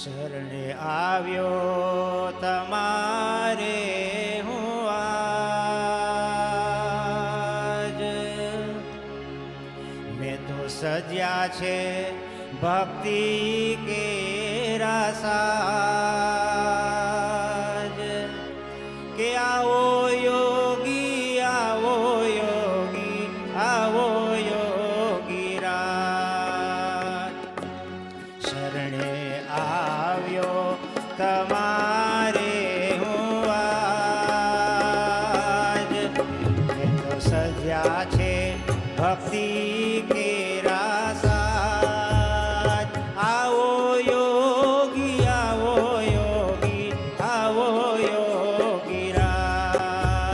શરણે આવ્યો તમારે હું આજ, મેં તો સજ્યા છે ભક્તિ કેરા સાજ, કે આવો યોગી આવો યોગી આવો યોગી રાજ, શરણે આવ્યો તમારે હું આજ, મેં તો સજ્યા છે ભક્તિ કેરા સાજ, આવો યોગી આવો યોગી આવો યોગી રાજ.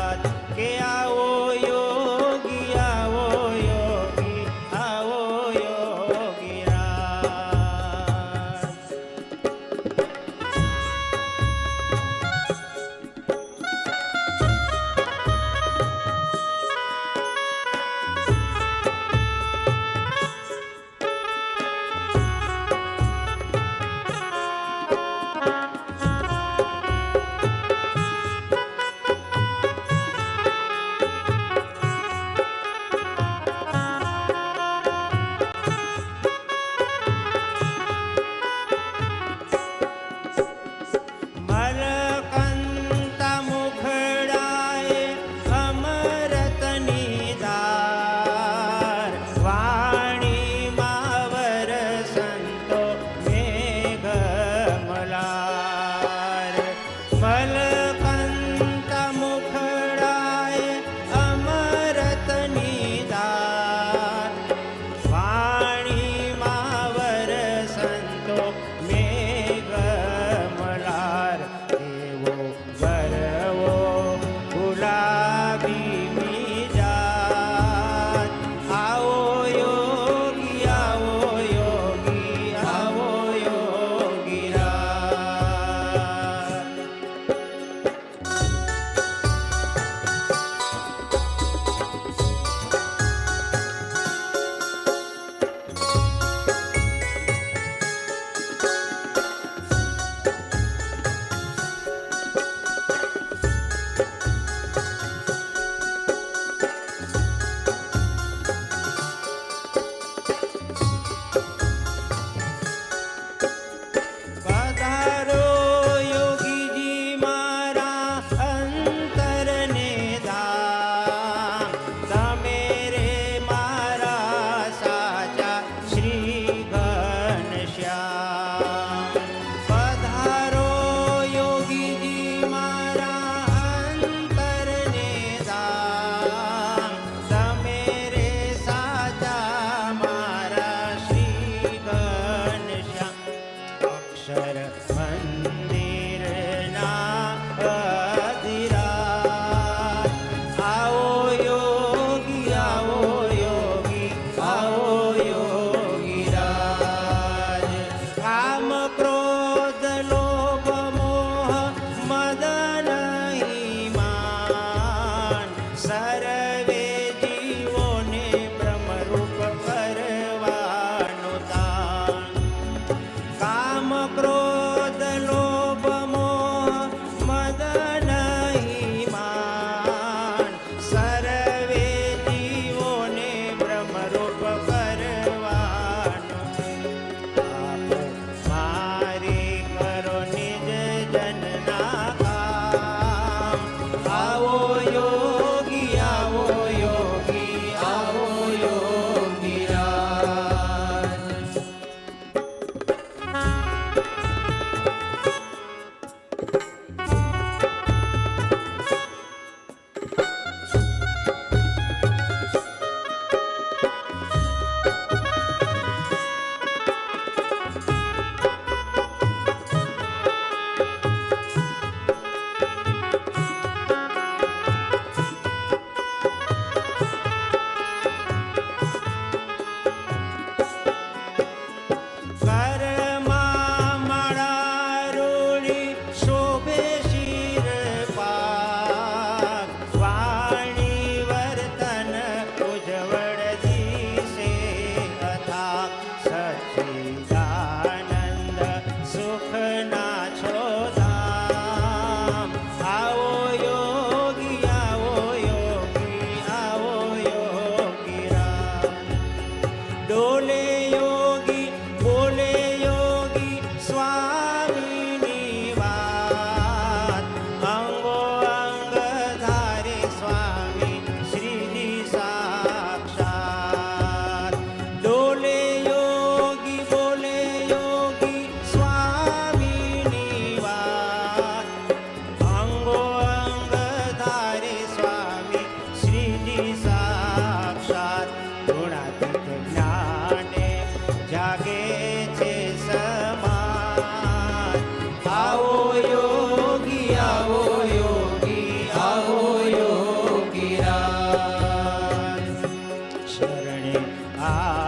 ડોલે યોગી બોલે યોગી સ્વામીની વાત અંગો અંગ ધારે સ્વામી શ્રીજી સાક્ષાત ડોલે યોગી બોલે યોગી સ્વામીની વાત અંગો અંગ ધારે સ્વામી શ્રીજી સાક્ષાત ગુણાતીત જ્ઞાને જાગે છે સમાન આવો યોગી આવો યોગી આવો યોગી રાજ શરણે આ